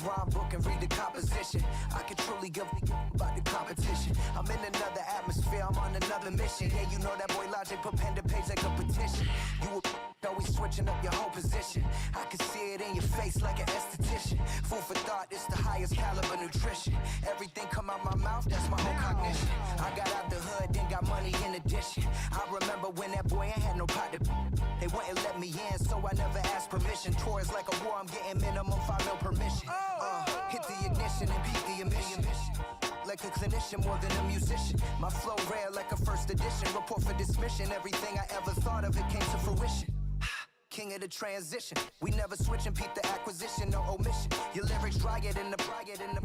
rhyme book and read the composition. I can truly give about the competition. I'm in another atmosphere, I'm on another mission. Yeah, you know that boy Logic put pen to page like a petition. You always switching up your whole position. I can see it in your face like an esthetician. Food for thought, it's the highest caliber nutrition. Everything come out my mouth, that's my whole cognition. I got out the hood, then got money in addition. I remember when that boy ain't had no pot to. They wouldn't let me in, so I never asked permission. Tours like a war, I'm getting minimum 5 mil permission. Hit the ignition and beat the emission. Like a clinician more than a musician. My flow rare like a first edition. Report for dismission. Everything I ever thought of, it came to fruition. King of the transition. We never switch and peep the acquisition, no omission. Your lyrics dry it in the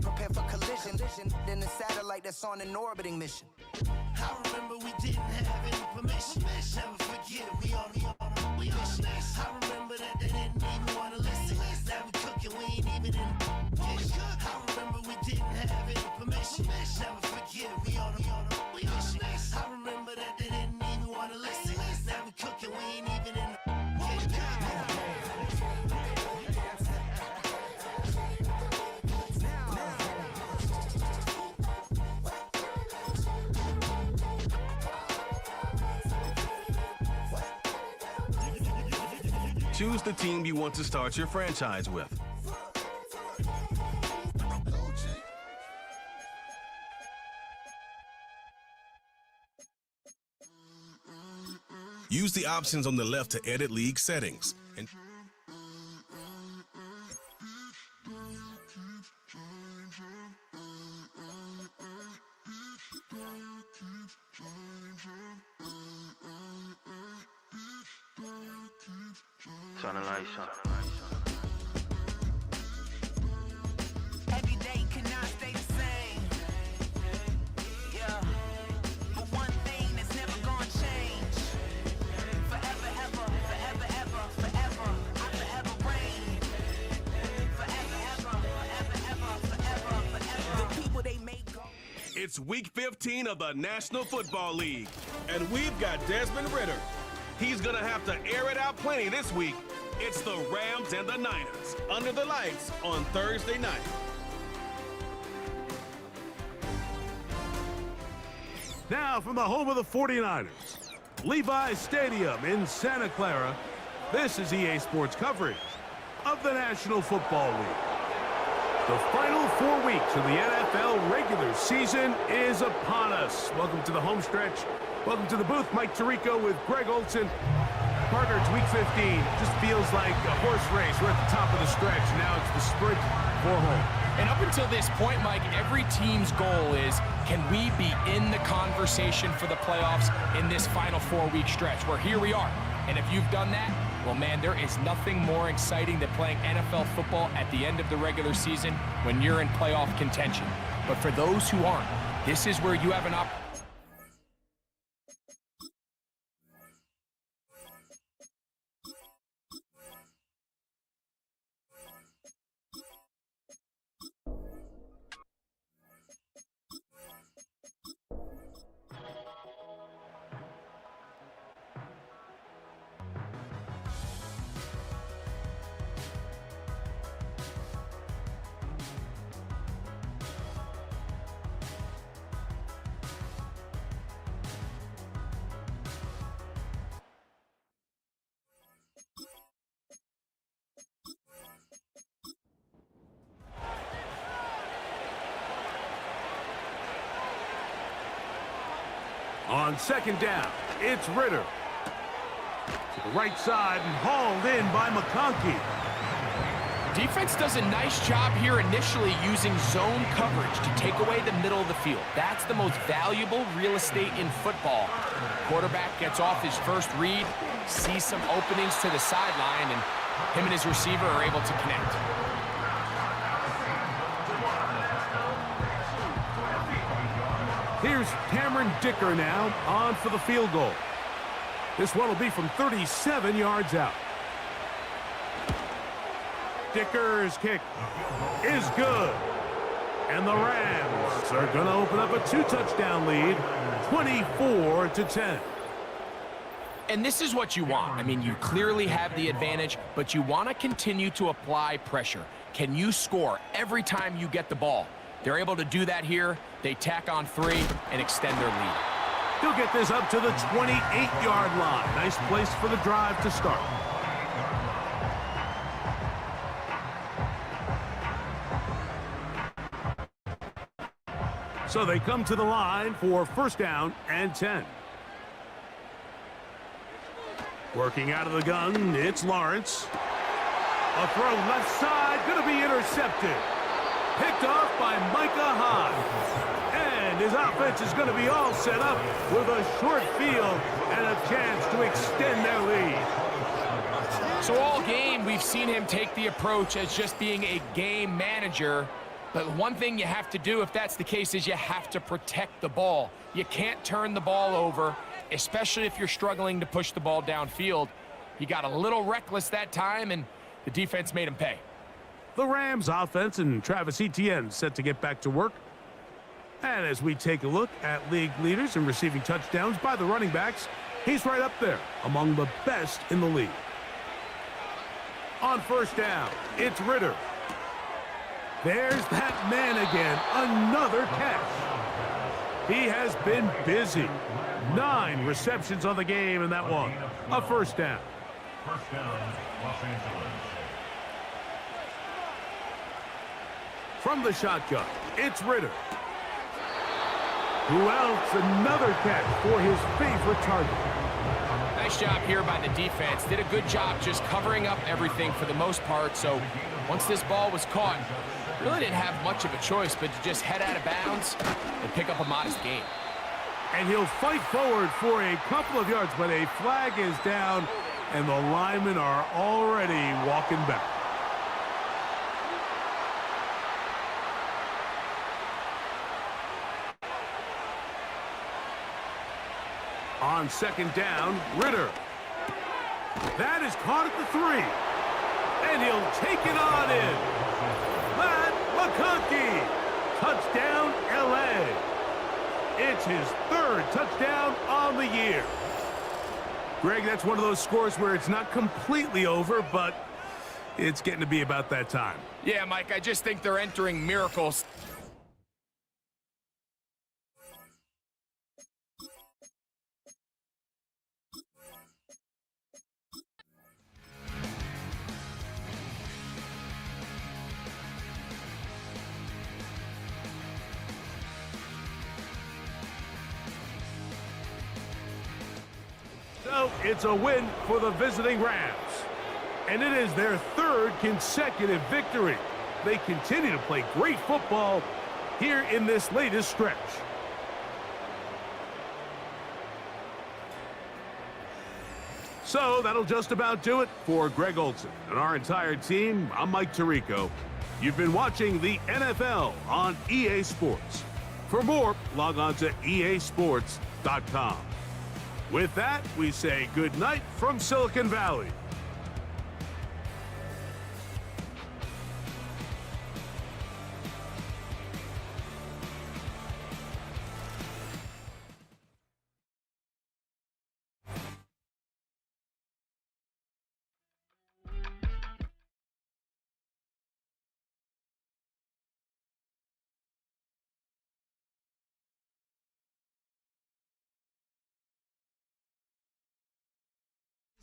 prepare for collision. Then the satellite that's on an orbiting mission. I remember we didn't have any permission. Never forget we on a mission. I remember that they didn't even want to listen. Now we cooking, we ain't even in the kitchen. I remember we didn't have any permission. Never forget we on a mission. I remember that they didn't even want to listen. Now we cooking, we ain't even in the kitchen. Choose the team you want to start your franchise with. Use the options on the left to edit league settings. Turn the lights on. Every day cannot stay the same. Yeah. But one thing that's never gonna change. Forever, ever, forever, ever, forever. I forever reign. Forever, ever, forever, ever, forever, forever. The people they make go. It's week 15 of the National Football League, and we've got Desmond Ridder. He's gonna have to air it out plenty this week. It's the Rams and the Niners under the lights on Thursday night. Now from the home of the 49ers, Levi's Stadium in Santa Clara, this is EA Sports coverage of the National Football League. The final 4 weeks of the NFL regular season is upon us. Welcome to the home stretch. Welcome to the booth. Mike Tirico with Greg Olson. Partner, it's week 15. Just feels like a horse race. We're at the top of the stretch. Now it's the sprint for home. And up until this point, Mike, every team's goal is, can we be in the conversation for the playoffs in this final 4-week stretch? Where here we are. And if you've done that, well, man, there is nothing more exciting than playing NFL football at the end of the regular season when you're in playoff contention. But for those who aren't, this is where you have an opportunity. On second down, it's Ridder. To the right side and hauled in by McConkey. Defense does a nice job here initially using zone coverage to take away the middle of the field. That's the most valuable real estate in football. Quarterback gets off his first read, sees some openings to the sideline, and him and his receiver are able to connect. Here's Cameron Dicker now on for the field goal. This one will be from 37 yards out. Dicker's kick is good. And the Rams are going to open up a 2-touchdown lead, 24-10. And this is what you want. I mean, you clearly have the advantage, but you want to continue to apply pressure. Can you score every time you get the ball? They're able to do that here. They tack on 3 and extend their lead. He'll get this up to the 28-yard line. Nice place for the drive to start. So they come to the line for first down and 10. Working out of the gun, it's Lawrence. A throw left side, going to be intercepted. Picked off by Micah Hyde. And his offense is going to be all set up with a short field and a chance to extend their lead. So all game, we've seen him take the approach as just being a game manager. But one thing you have to do if that's the case is you have to protect the ball. You can't turn the ball over, especially if you're struggling to push the ball downfield. He got a little reckless that time, and the defense made him pay. The Rams offense and Travis Etienne set to get back to work. And as we take a look at league leaders in receiving touchdowns by the running backs, he's right up there among the best in the league. On first down, it's Ritter. There's that man again, another catch. He has been busy. 9 receptions on the game in that one. A first down. First down, Los Angeles. From the shotgun, it's Ritter. Who else? Another catch for his favorite target. Nice job here by the defense. Did a good job just covering up everything for the most part. So once this ball was caught, really didn't have much of a choice but to just head out of bounds and pick up a modest gain. And he'll fight forward for a couple of yards, but a flag is down, and the linemen are already walking back. On second down, Ritter. That is caught at the 3. And he'll take it on in. Matt McConkey. Touchdown, L.A. It's his 3rd touchdown on the year. Greg, that's one of those scores where it's not completely over, but it's getting to be about that time. Yeah, Mike, I just think they're entering miracles. So it's a win for the visiting Rams. And it is their 3rd consecutive victory. They continue to play great football here in this latest stretch. So that'll just about do it for Greg Olson and our entire team. I'm Mike Tirico. You've been watching the NFL on EA Sports. For more, log on to easports.com. With that, we say good night from Silicon Valley.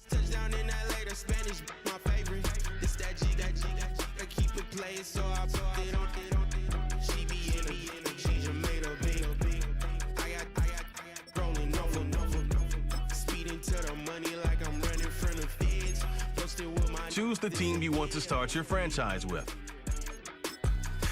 Touchdown in LA, the Spanish, my favorite. This that G, I keep it playing, so I put it on. She be in the she just made a big. I got rolling over. Speeding to the money like I'm running from the feds. Posted with my Choose the team you want to start your franchise with.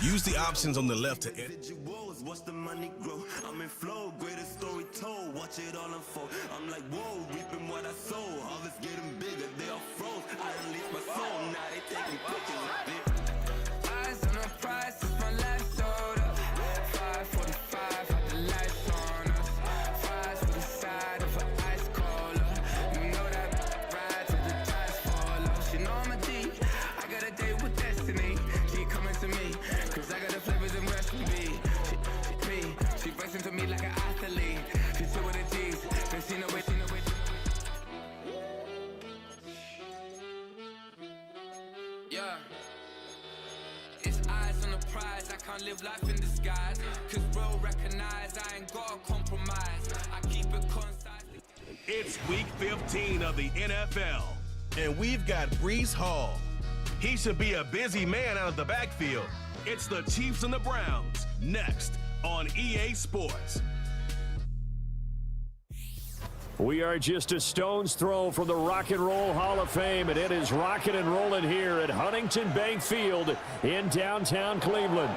Use the options on the left to individuals, watch the money grow. I'm in flow, greatest story told. Watch it all unfold. I'm like, whoa, reaping what I sow. Harvest getting bigger, they are froze. I release my soul, now they taking pictures of it. Eyes on the price, it's my last order. 5:45, got the lights on us. Fries with the side of an ice cola. You know that ride till the tires fall off. She know I'm a D. I got a date with destiny. She coming to me, cause I got the flavors and recipe. She racing to me like an athlete. She two with the G's, then she know it. want a prize, I can't live life in disguise. Cause real recognize I ain't gotta compromise. I keep it concise. It's week 15 of the NFL, and we've got Breece Hall. He should be a busy man out of the backfield. It's the Chiefs and the Browns, next on EA Sports. We are just a stone's throw from the Rock and Roll Hall of Fame, and it is rocking and rolling here at Huntington Bank Field in downtown Cleveland.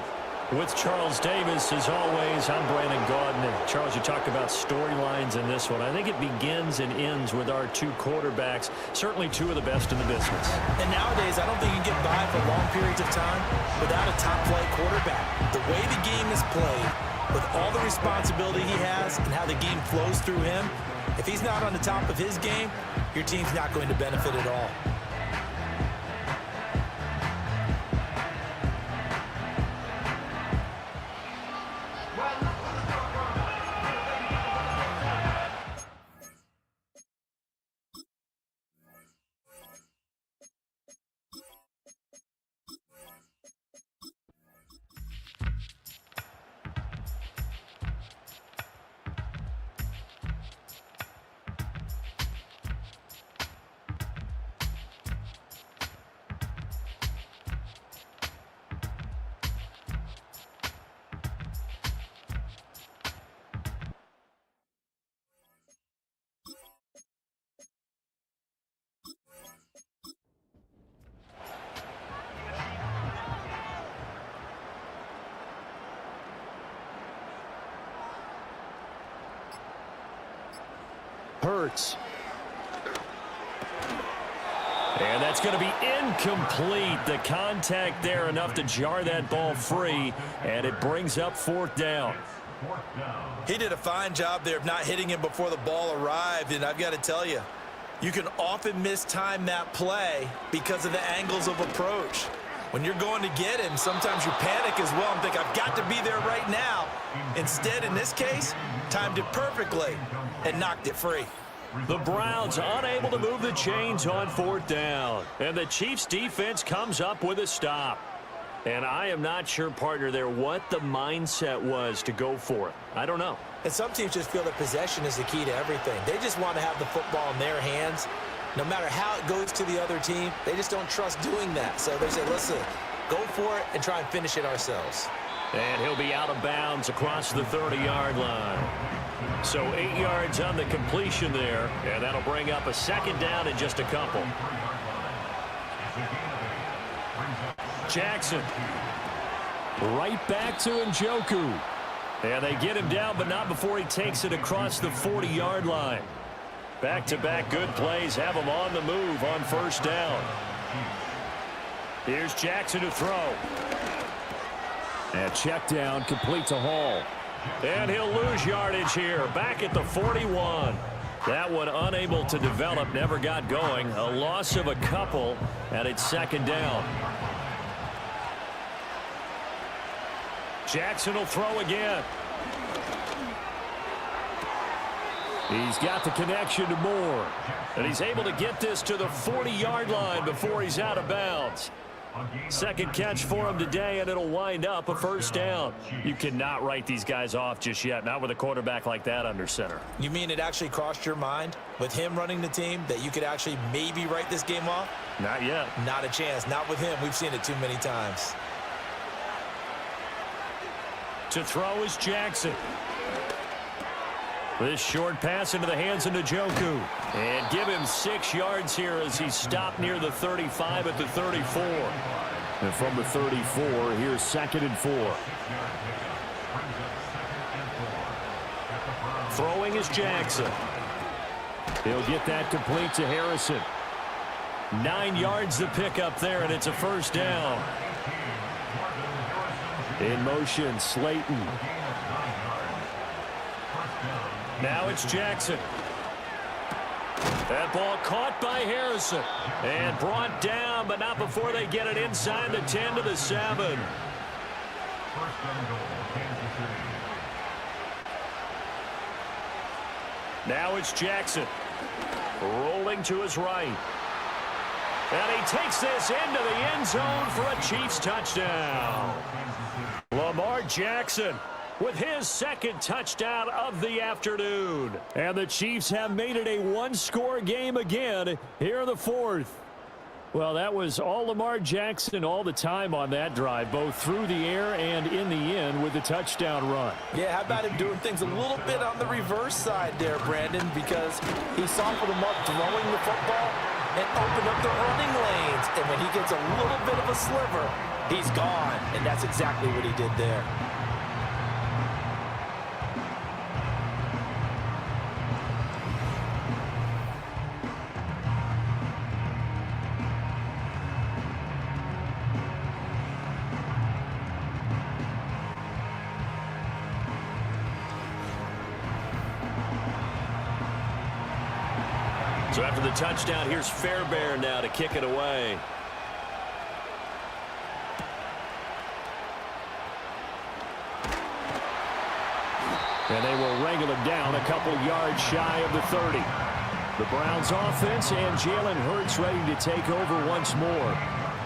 With Charles Davis, as always, I'm Brandon Gaudin. Charles, you talked about storylines in this one. I think it begins and ends with our two quarterbacks, certainly two of the best in the business. And nowadays, I don't think you can get by for long periods of time without a top-flight quarterback. The way the game is played, with all the responsibility he has and how the game flows through him, if he's not on the top of his game, your team's not going to benefit at all. Hurts. And that's going to be incomplete. The contact there enough to jar that ball free, and it brings up fourth down. He did a fine job there of not hitting him before the ball arrived, and I've got to tell you, you can often mistime that play because of the angles of approach. When you're going to get him, sometimes you panic as well and think, I've got to be there right now. Instead, in this case, timed it perfectly and knocked it free. The Browns unable to move the chains on fourth down. And the Chiefs defense comes up with a stop. And I am not sure, partner, there what the mindset was to go for it. I don't know. And some teams just feel that possession is the key to everything. They just want to have the football in their hands. No matter how it goes to the other team, they just don't trust doing that. So they say, listen, go for it and try and finish it ourselves. And he'll be out of bounds across the 30-yard line. So 8 yards on the completion there, and that'll bring up a second down in just a couple. Jackson. Right back to Njoku. And they get him down, but not before he takes it across the 40-yard line. Back-to-back good plays have him on the move on first down. Here's Jackson to throw. And check down, complete to Hall. And he'll lose yardage here, back at the 41. That one unable to develop, never got going. A loss of a couple, and it's second down. Jackson will throw again. He's got the connection to Moore. And he's able to get this to the 40-yard line before he's out of bounds. Second catch for him today, and it'll wind up a first down. You cannot write these guys off just yet, not with a quarterback like that under center. You mean it actually crossed your mind with him running the team that you could actually maybe write this game off? Not yet. Not a chance. Not with him. We've seen it too many times. To throw is Jackson. This short pass into the hands of Njoku. And give him 6 yards here as he's stopped near the 35 at the 34. And from the 34, here's 2nd and 4. Throwing is Jackson. He'll get that complete to Harrison. 9 yards to pick up there, and it's a first down. In motion, Slayton. Now it's Jackson. That ball caught by Harrison and brought down, but not before they get it inside the 10 to the 7. Now it's Jackson. Rolling to his right. And he takes this into the end zone for a Chiefs touchdown. Lamar Jackson with his second touchdown of the afternoon. And the Chiefs have made it a one-score game again here in the fourth. Well, that was all Lamar Jackson all the time on that drive, both through the air and in the end with the touchdown run. Yeah, how about him doing things a little bit on the reverse side there, Brandon, because he softened them up throwing the football and opened up the running lanes. And when he gets a little bit of a sliver, he's gone. And that's exactly what he did there. So after the touchdown, here's Fairbairn now to kick it away. And they will wrangle him down a couple yards shy of the 30. The Browns offense and Jalen Hurts ready to take over once more.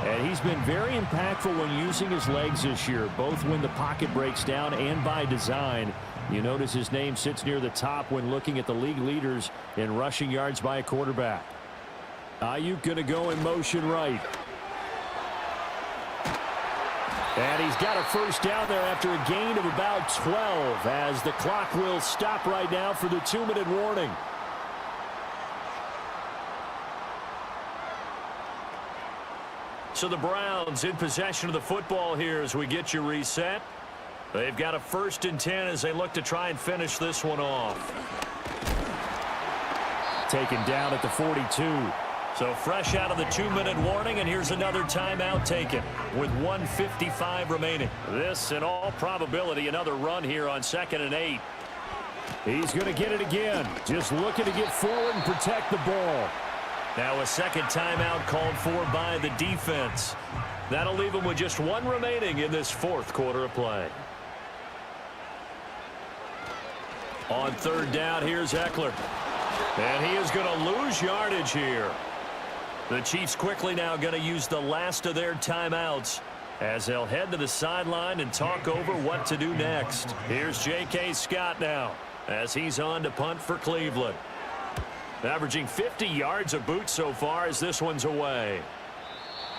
And he's been very impactful when using his legs this year, both when the pocket breaks down and by design. You notice his name sits near the top when looking at the league leaders in rushing yards by a quarterback. Ayuk going to go in motion right. And he's got a first down there after a gain of about 12 as the clock will stop right now for the 2-minute warning. So the Browns in possession of the football here as we get you reset. They've got a 1st and 10 as they look to try and finish this one off. Taken down at the 42. So fresh out of the 2-minute warning, and here's another timeout taken with 1:55 remaining. This, in all probability, another run here on 2nd and 8. He's going to get it again. Just looking to get forward and protect the ball. Now a second timeout called for by the defense. That'll leave him with just one remaining in this 4th quarter of play. On 3rd down, here's Eckler. And he is going to lose yardage here. The Chiefs quickly now going to use the last of their timeouts as they'll head to the sideline and talk over what to do next. Here's J.K. Scott now as he's on to punt for Cleveland. Averaging 50 yards a boot so far as this one's away.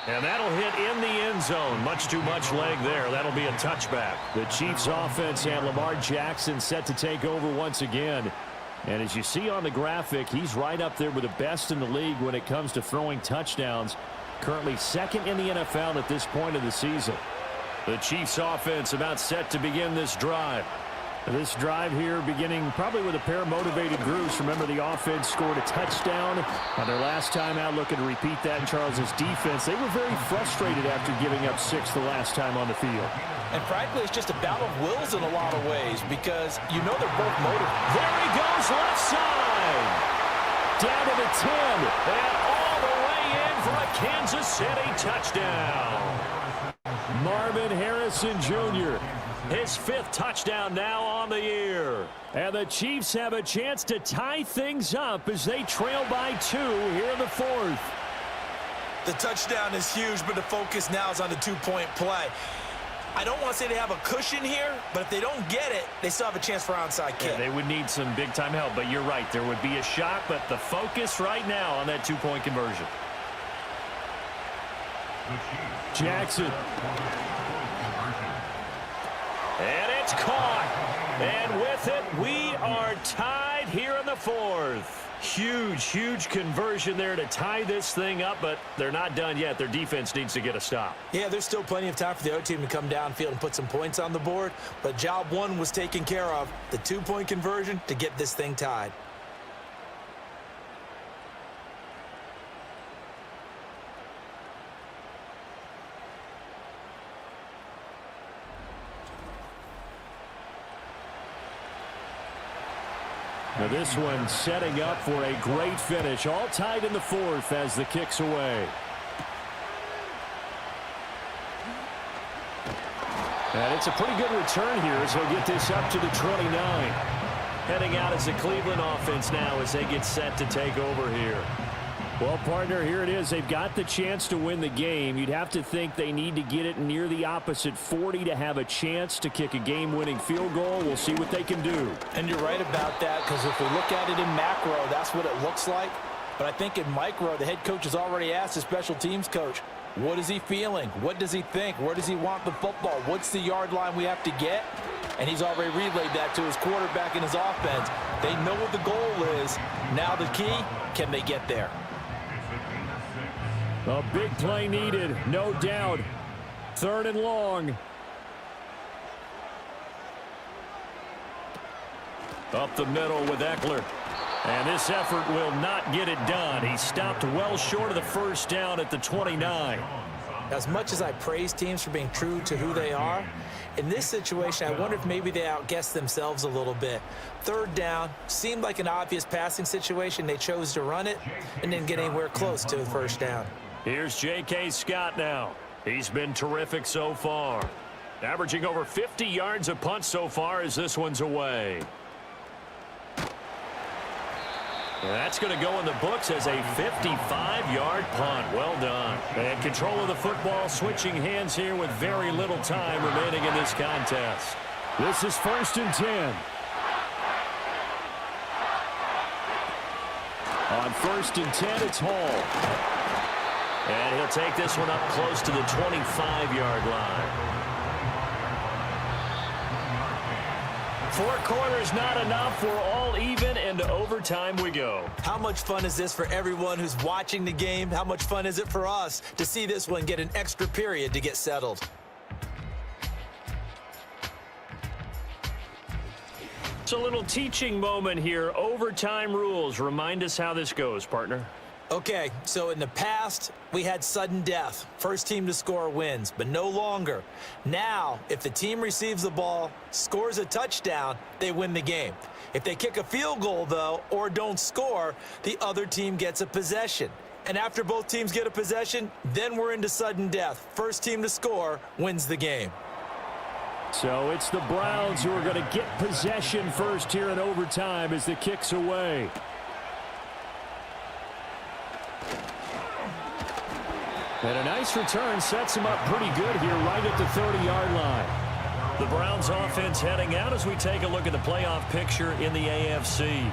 And that'll hit in the end zone. Much too much leg there. That'll be a touchback. The Chiefs offense and Lamar Jackson set to take over once again. And as you see on the graphic, he's right up there with the best in the league when it comes to throwing touchdowns. Currently 2nd in the NFL at this point of the season. The Chiefs offense about set to begin this drive. This drive here beginning probably with a pair of motivated groups. Remember, the offense scored a touchdown on their last time out, looking to repeat that in Charles's defense. They were very frustrated after giving up 6 the last time on the field. And frankly, it's just a battle of wills in a lot of ways because you know they're both motivated. There he goes, left side. Down to the 10. And all the way in for a Kansas City touchdown. Marvin Harrison Jr., his 5th touchdown now on the year. And the Chiefs have a chance to tie things up as they trail by 2 here in the 4th. The touchdown is huge, but the focus now is on the 2-point play. I don't want to say they have a cushion here, but if they don't get it, they still have a chance for onside kick. Yeah, they would need some big-time help, but you're right. There would be a shot, but the focus right now on that 2-point conversion. Jackson. And it's caught. And with it, we are tied here in the 4th. Huge, huge conversion there to tie this thing up, but they're not done yet. Their defense needs to get a stop. Yeah, there's still plenty of time for the other team to come downfield and put some points on the board, but job 1 was taken care of. The 2-point conversion to get this thing tied. Now this one setting up for a great finish. All tied in the 4th as the kick's away. And it's a pretty good return here as they'll get this up to the 29. Heading out as the Cleveland offense now as they get set to take over here. Well, partner, here it is. They've got the chance to win the game. You'd have to think they need to get it near the opposite 40 to have a chance to kick a game-winning field goal. We'll see what they can do. And you're right about that, because if we look at it in macro, that's what it looks like. But I think in micro, the head coach has already asked the special teams coach, what is he feeling? What does he think? Where does he want the football? What's the yard line we have to get? And he's already relayed that to his quarterback and his offense. They know what the goal is. Now the key, can they get there? A big play needed, no doubt. 3rd and long. Up the middle with Eckler. And this effort will not get it done. He stopped well short of the first down at the 29. As much as I praise teams for being true to who they are, in this situation, I wonder if maybe they outguessed themselves a little bit. 3rd down, seemed like an obvious passing situation. They chose to run it and didn't get anywhere close to the first down. Here's J.K. Scott now. He's been terrific so far. Averaging over 50 yards a punt so far as this one's away. That's going to go in the books as a 55-yard punt. Well done. And control of the football, switching hands here with very little time remaining in this contest. This is 1st and 10. On 1st and 10, it's Hall. And he'll take this one up close to the 25-yard line. 4 quarters not enough. We're all even, and to overtime we go. How much fun is this for everyone who's watching the game? How much fun is it for us to see this one get an extra period to get settled? It's a little teaching moment here. Overtime rules. Remind us how this goes, partner. Okay, so in the past, we had sudden death. First team to score wins, but no longer. Now, if the team receives the ball, scores a touchdown, they win the game. If they kick a field goal, though, or don't score, the other team gets a possession. And after both teams get a possession, then we're into sudden death. First team to score wins the game. So it's the Browns who are going to get possession first here in overtime as the kick's away. And a nice return sets him up pretty good here right at the 30-yard line. The Browns offense heading out as we take a look at the playoff picture in the AFC.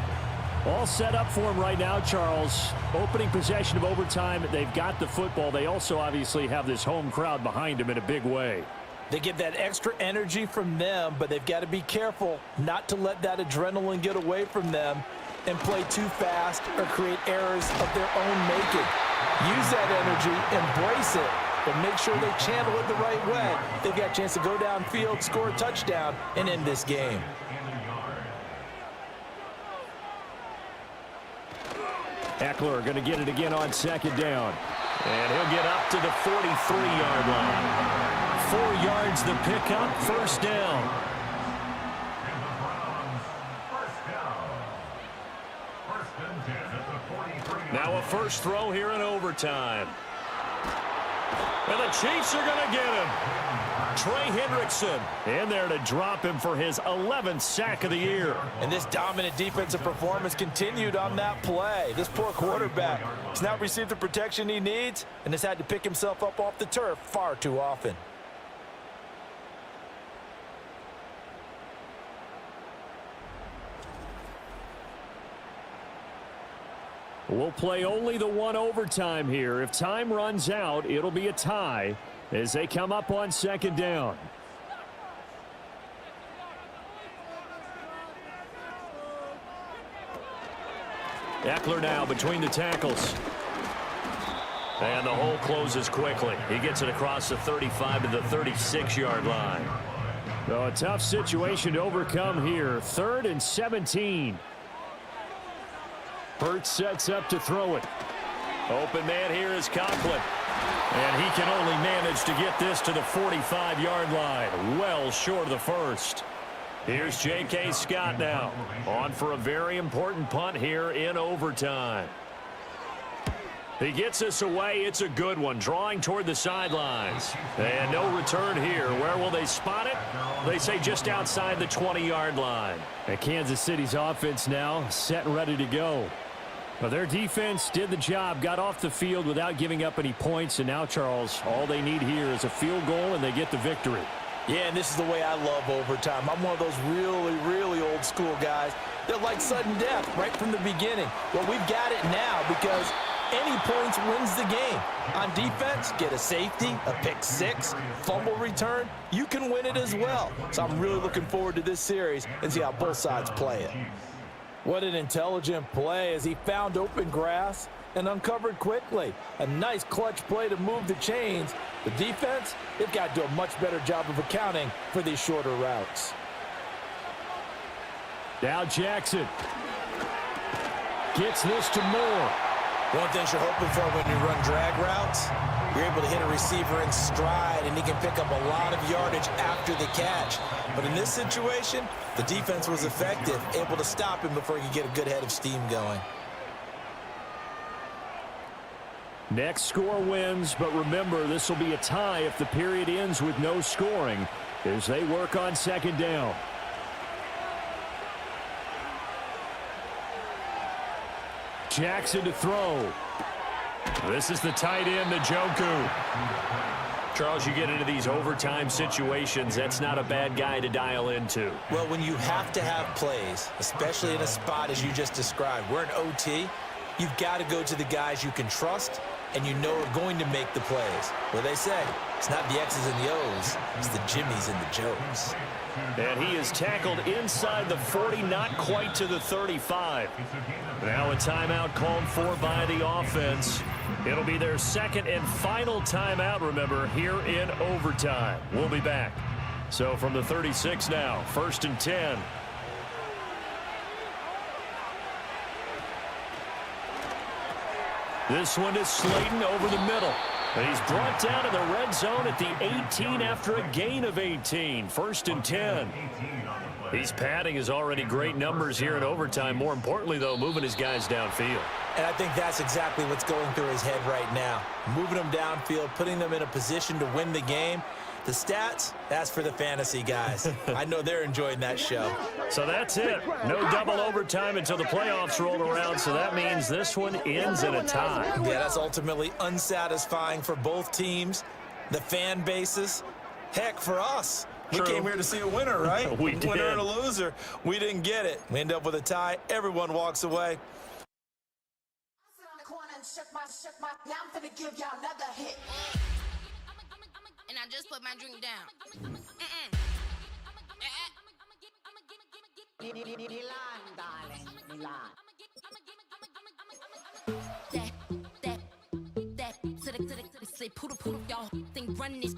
All set up for him right now, Charles. Opening possession of overtime. They've got the football. They also obviously have this home crowd behind them in a big way. They get that extra energy from them, but they've got to be careful not to let that adrenaline get away from them and play too fast or create errors of their own making. Use that energy, embrace it, but make sure they channel it the right way. They've got a chance to go downfield, score a touchdown, and end this game. Eckler going to get it again on 2nd down. And he'll get up to the 43-yard line. 4 yards the pickup, 1st down. Now a first throw here in overtime. And the Chiefs are going to get him. Trey Hendrickson in there to drop him for his 11th sack of the year. And this dominant defensive performance continued on that play. This poor quarterback has not received the protection he needs and has had to pick himself up off the turf far too often. We'll play only the one overtime here. If time runs out, it'll be a tie as they come up on 2nd down. Eckler now between the tackles. And the hole closes quickly. He gets it across the 35 to the 36-yard line. So a tough situation to overcome here. 3rd and 17. Hurts sets up to throw it. Open man here is Conklin. And he can only manage to get this to the 45-yard line. Well short of the first. Here's J.K. Scott now. On for a very important punt here in overtime. He gets this away. It's a good one. Drawing toward the sidelines. And no return here. Where will they spot it? They say just outside the 20-yard line. And Kansas City's offense now set and ready to go. Well, their defense did the job, got off the field without giving up any points, and now, Charles, all they need here is a field goal, and they get the victory. Yeah, and this is the way I love overtime. I'm one of those really, really old school guys that like sudden death right from the beginning. Well, we've got it now because any points wins the game. On defense, get a safety, a pick six, fumble return, you can win it as well. So I'm really looking forward to this series and see how both sides play it. What an intelligent play as he found open grass and uncovered quickly. A nice clutch play to move the chains. The defense, they've got to do a much better job of accounting for these shorter routes. Now Jackson gets this to Moore. One thing you're hoping for when you run drag routes, you're able to hit a receiver in stride, and he can pick up a lot of yardage after the catch. But in this situation, the defense was effective, able to stop him before he could get a good head of steam going. Next score wins, but remember, this will be a tie if the period ends with no scoring as they work on second down. Jackson to throw. This is the tight end, Njoku. Charles, you get into these overtime situations, that's not a bad guy to dial into. Well, when you have to have plays, especially in a spot as you just described, we're in OT, you've got to go to the guys you can trust and you know are going to make the plays. Well, they say, it's not the X's and the O's, it's the Jimmies and the Joes. And he is tackled inside the 40, not quite to the 35. Now a timeout called for by the offense. It'll be their second and final timeout, remember, here in overtime. We'll be back. So from the 36 now, 1st and 10. This one is Slayton over the middle. And he's brought down in the red zone at the 18 after a gain of 18. 1st and 10. He's padding his already great numbers here in overtime. More importantly, though, moving his guys downfield. And I think that's exactly what's going through his head right now. Moving them downfield, putting them in a position to win the game. The stats, that's for the fantasy guys. I know they're enjoying that show. So that's it. No double overtime until the playoffs roll around, so that means this one ends in a tie. Yeah, that's ultimately unsatisfying for both teams, the fan bases. Heck, for us. True. We came here to see a winner, right? We did. Winner and a loser. We didn't get it. We end up with a tie. Everyone walks away. Now I'm finna give y'all another hit. And I just put my drink down. Milan, darling, Milan.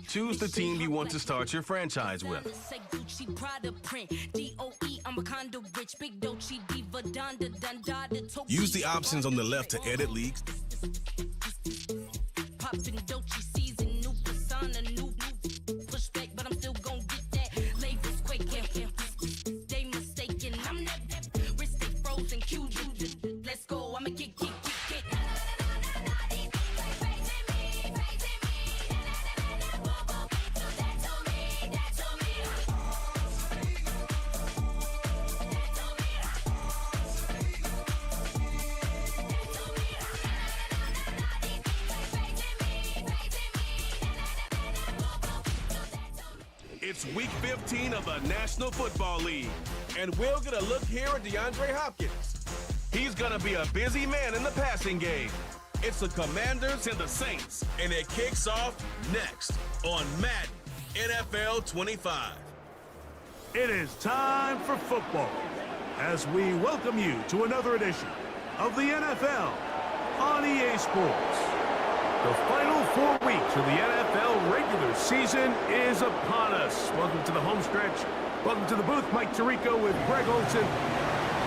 Choose the team you want to start your franchise with. Use the options on the left to edit leagues. It's week 15 of the National Football League, and we'll get a look here at DeAndre Hopkins. He's gonna be a busy man in the passing game. It's the Commanders and the Saints, and it kicks off next on Madden NFL 25. It is time for football as we welcome you to another edition of the NFL on EA Sports. The final 4 weeks of the NFL regular season is upon us. Welcome to the home stretch. Welcome to the booth. Mike Tirico with Greg Olson.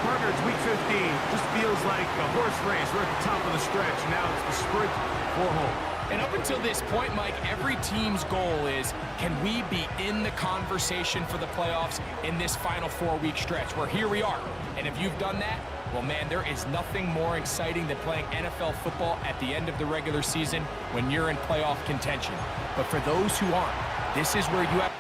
Partner, it's week 15. Just feels like a horse race. We're at the top of the stretch. Now it's the sprint for home. And up until this point, Mike, every team's goal is, can we be in the conversation for the playoffs in this final 4-week stretch? Where here we are. And if you've done that, well, man, there is nothing more exciting than playing NFL football at the end of the regular season when you're in playoff contention. But for those who aren't, this is where you have...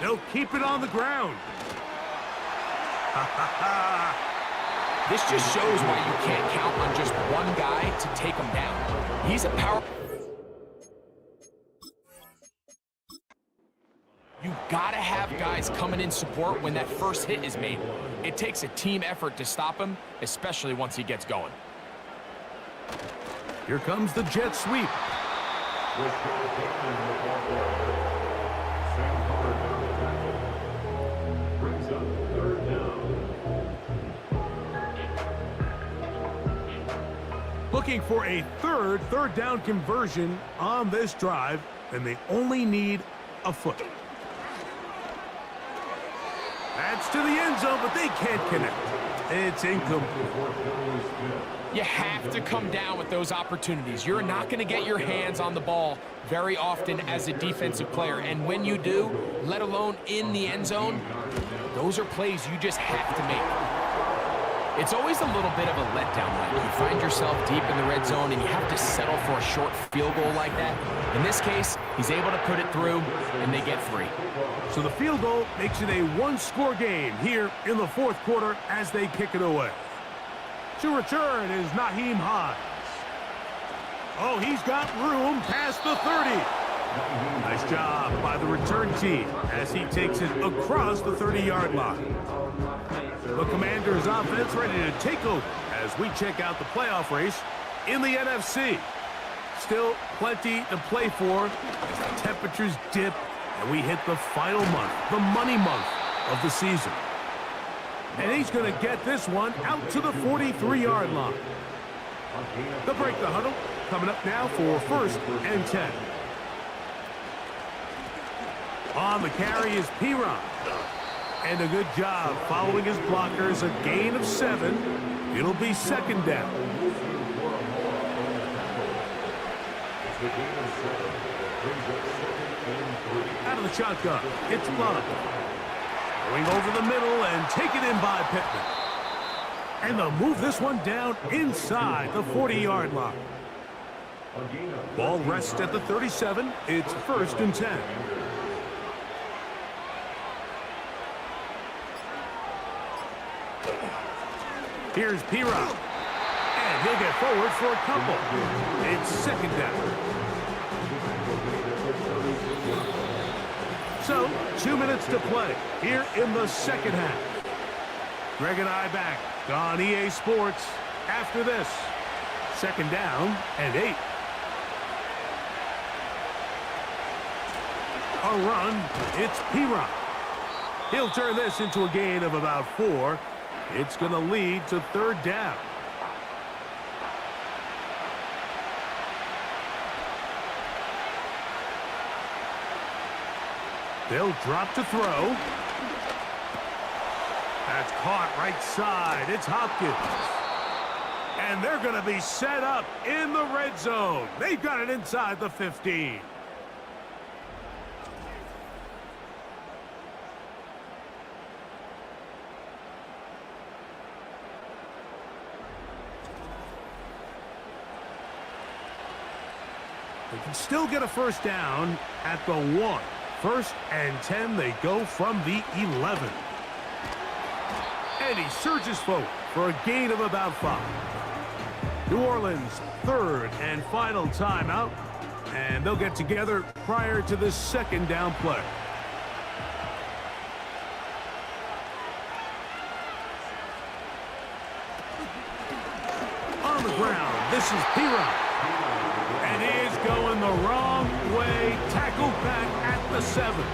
He'll keep it on the ground. This just shows why you can't count on just one guy to take him down. He's a power. You gotta have guys coming in support when that first hit is made. It takes a team effort to stop him, especially once he gets going. Here comes the jet sweep. Looking for a third down conversion on this drive, and they only need a foot. That's to the end zone, but they can't connect. It's incomplete. You have to come down with those opportunities. You're not going to get your hands on the ball very often as a defensive player. And when you do, let alone in the end zone, those are plays you just have to make. It's always a little bit of a letdown when you find yourself deep in the red zone and you have to settle for a short field goal like that. In this case, he's able to put it through, and they get 3. So the field goal makes it a one-score game here in the fourth quarter as they kick it away. To return is Naheem Hines. Oh, he's got room past the 30. Nice job by the return team as he takes it across the 30-yard line. The Commanders' offense ready to take over as we check out the playoff race in the NFC. Still plenty to play for as the temperatures dip and we hit the final month, the money month of the season. And he's going to get this one out to the 43-yard line. They'll break the huddle. Coming up now for 1st and 10. On the carry is Piron. And a good job following his blockers. A gain of 7. It'll be 2nd down. Out of the shotgun, it's Love. Going over the middle and taken in by Pittman. And they'll move this one down inside the 40-yard line. Ball rests at the 37. It's 1st and 10. Here's Piron. And he'll get forward for a couple. It's 2nd down. So, 2 minutes to play here in the second half. Greg and I back on EA Sports after this. 2nd down and 8. A run, it's Piron. He'll turn this into a gain of about 4. It's going to lead to 3rd down. They'll drop to throw. That's caught right side. It's Hopkins. And they're going to be set up in the red zone. They've got it inside the 15. They can still get a 1st down at the 1. 1st and 10, they go from the 11. And he surges forward for a gain of about 5. New Orleans' 3rd and final timeout. And they'll get together prior to the 2nd down play. On the ground, this is Piron. And he is going the wrong way. Tackled back at the 7.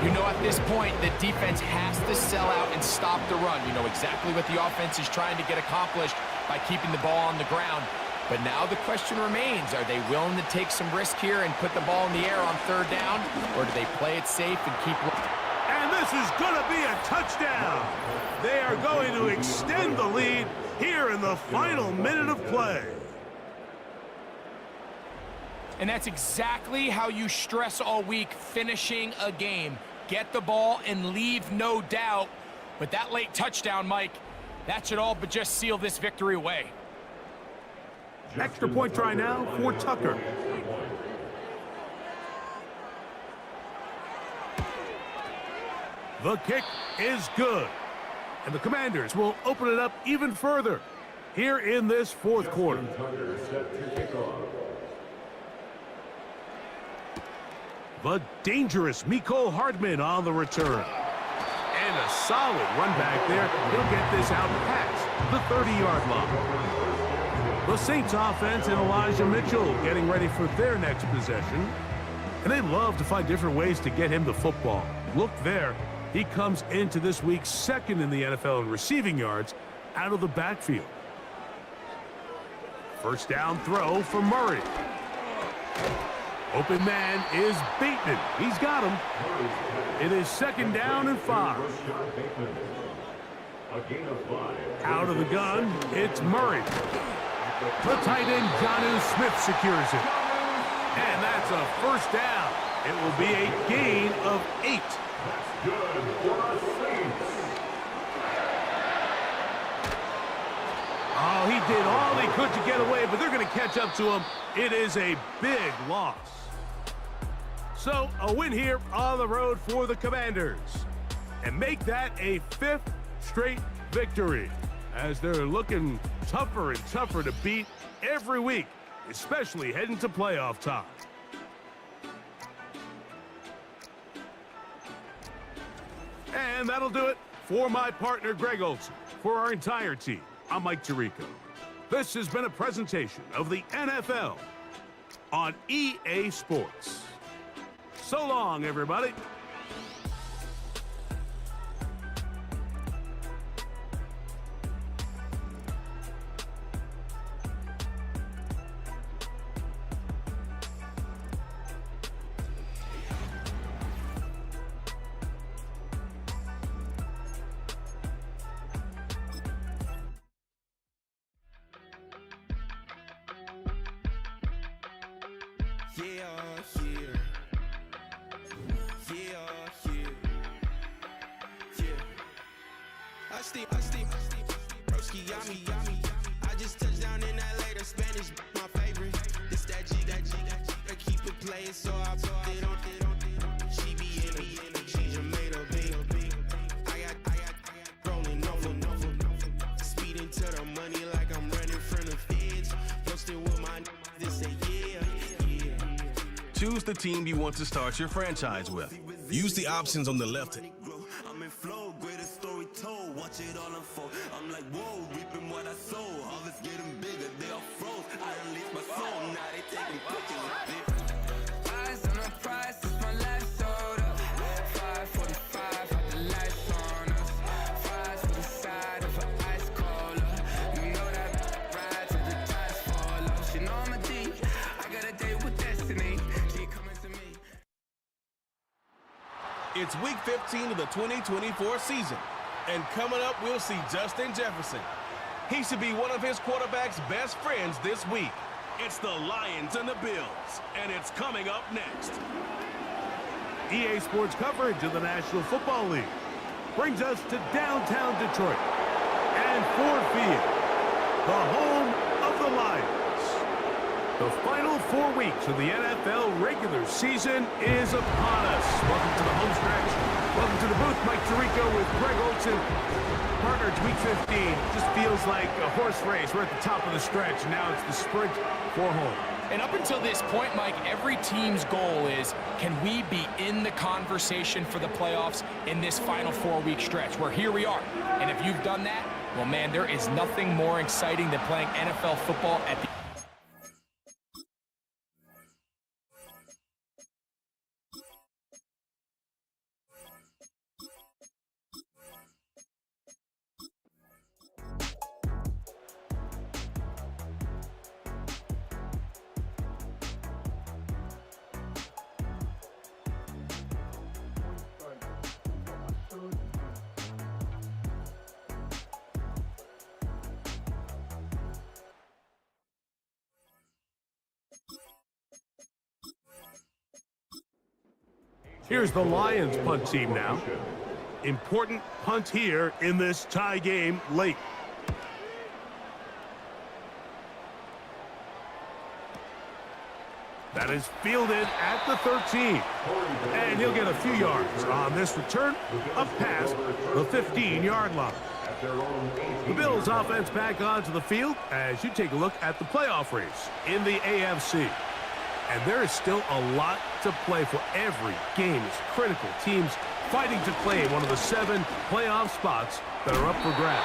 You know, at this point, the defense has to sell out and stop the run. You know exactly what the offense is trying to get accomplished by keeping the ball on the ground. But now the question remains, are they willing to take some risk here and put the ball in the air on 3rd down? Or do they play it safe and keep... And this is going to be a touchdown. They are going to extend the lead here in the final minute of play. And that's exactly how you stress all week, finishing a game. Get the ball and leave no doubt. But that late touchdown, Mike, that should all but just seal this victory away. Extra point try now for Tucker. The kick is good. And the Commanders will open it up even further here in this fourth quarter. The dangerous Mecole Hardman on the return. And a solid run back there. He'll get this out past the 30-yard line. The Saints offense and Elijah Mitchell getting ready for their next possession. And they love to find different ways to get him the football. Look there. He comes into this week second in the NFL in receiving yards out of the backfield. First down throw for Murray. Open man is Bateman. He's got him. It is second down and 5. Out of the gun, it's Murray. The tight end, Jonnu Smith, secures it. And that's a first down. It will be a gain of 8. Oh, he did all he could to get away, but they're going to catch up to him. It is a big loss. So, a win here on the road for the Commanders. And make that a 5th straight victory, as they're looking tougher and tougher to beat every week, especially heading to playoff time. And that'll do it for my partner, Greg Olson. For our entire team, I'm Mike Tirico. This has been a presentation of the NFL on EA Sports. So long, everybody. I just touched down in LA, the Spanish, my favorite. This that G, I keep it playing, so I put it on. She be in the change, I made a big. I got rolling over. Speeding to the money like I'm running from the feds. Posted with my they say yeah. Choose the team you want to start your franchise with. Use the options on the left. I'm in flow, greatest story told. Watch it all unfold. I'm like, whoa, reaping what I sow. Harvest getting bigger, they are froze. I unleashed my soul, now they taking pictures of it. Eyes on the prize, it's my last soda. 5:45, got the lights on us. Fries with the side of an ice cola. You know that ride till the tires fall off. She know I'm a D. I got a date with destiny. She coming to me. It's week 15 of the 2024 season. And coming up, we'll see Justin Jefferson. He should be one of his quarterback's best friends this week. It's the Lions and the Bills, and it's coming up next. EA Sports coverage of the National Football League brings us to downtown Detroit and Ford Field, the home of the Lions. The final 4 weeks of the NFL regular season is upon us. Welcome to the home stretch. Welcome to the booth. Mike Tirico with Greg Olson. Partner, it's week 15. Just feels like a horse race. We're at the top of the stretch. Now it's the sprint for home. And up until this point, Mike, every team's goal is, can we be in the conversation for the playoffs in this final 4-week stretch? Where here we are. And if you've done that, well, man, there is nothing more exciting than playing NFL football at the Here's the Lions punt team now. Important punt here in this tie game late. That is fielded at the 13. And he'll get a few yards on this return up past the 15-yard line. The Bills offense back onto the field as you take a look at the playoff race in the AFC. And there is still a lot to play for. Every game is critical. Teams fighting to claim one of the 7 playoff spots that are up for grabs.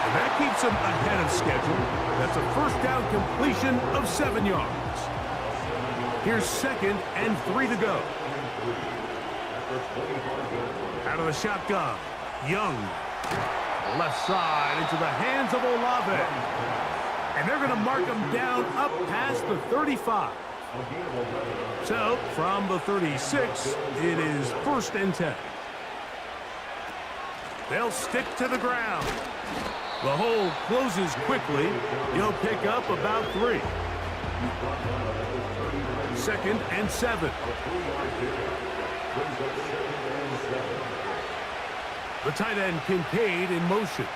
And that keeps them ahead of schedule. That's a first down completion of 7 yards. Here's 2nd and 3 to go. Out of the shotgun, Young. Left side into the hands of Olave. And they're going to mark him down up past the 35. So, from the 36, it is 1st and 10. They'll stick to the ground. The hole closes quickly. He'll pick up about 3. 2nd and 7. The tight end Kincaid in motion.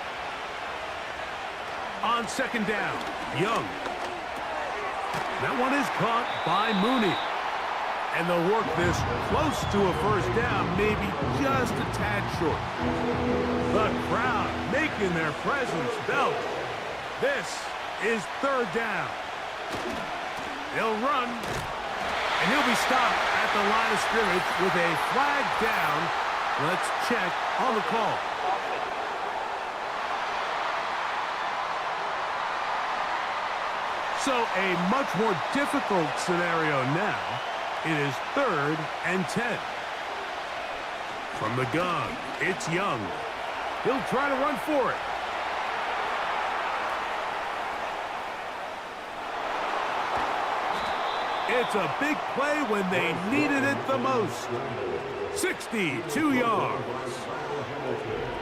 On 2nd down, Young. That one is caught by Mooney. And they'll work this close to a first down, maybe just a tad short. The crowd making their presence felt. This is 3rd down. They'll run, and he'll be stopped at the line of scrimmage with a flag down. Let's check on the call. So a much more difficult scenario now. It is 3rd and 10. From the gun, it's Young. He'll try to run for it. It's a big play when they needed it the most. 62 yards.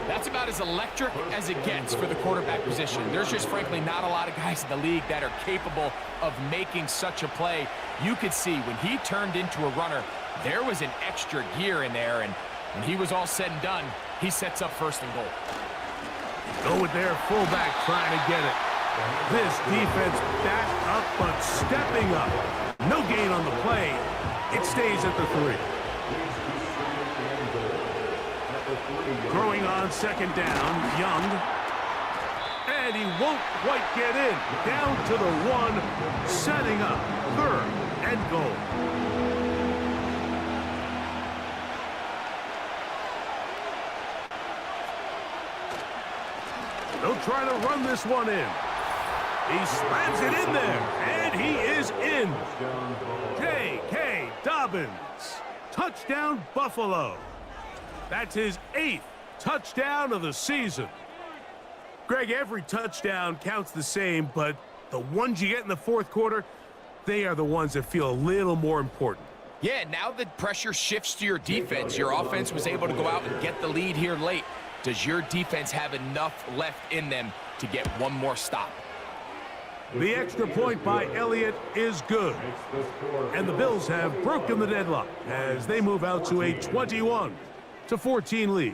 That's about as electric as it gets for the quarterback position. There's just frankly not a lot of guys in the league that are capable of making such a play. You could see when he turned into a runner, there was an extra gear in there, and when he was all said and done, he sets up 1st and goal. Go with their fullback trying to get it. This defense back up but stepping up. No gain on the play. It stays at the 3. Throwing on 2nd down, Young. And he won't quite get in. Down to the 1, setting up 3rd and goal. They'll try to run this one in. He slams it in there, and he is in. J.K. Dobbins. Touchdown, Buffalo. That's his 8th touchdown of the season. Greg, every touchdown counts the same, but the ones you get in the 4th quarter, they are the ones that feel a little more important. Yeah, now the pressure shifts to your defense. Your offense was able to go out and get the lead here late. Does your defense have enough left in them to get one more stop? The extra point by Elliott is good. And the Bills have broken the deadlock as they move out to a 21-14 lead.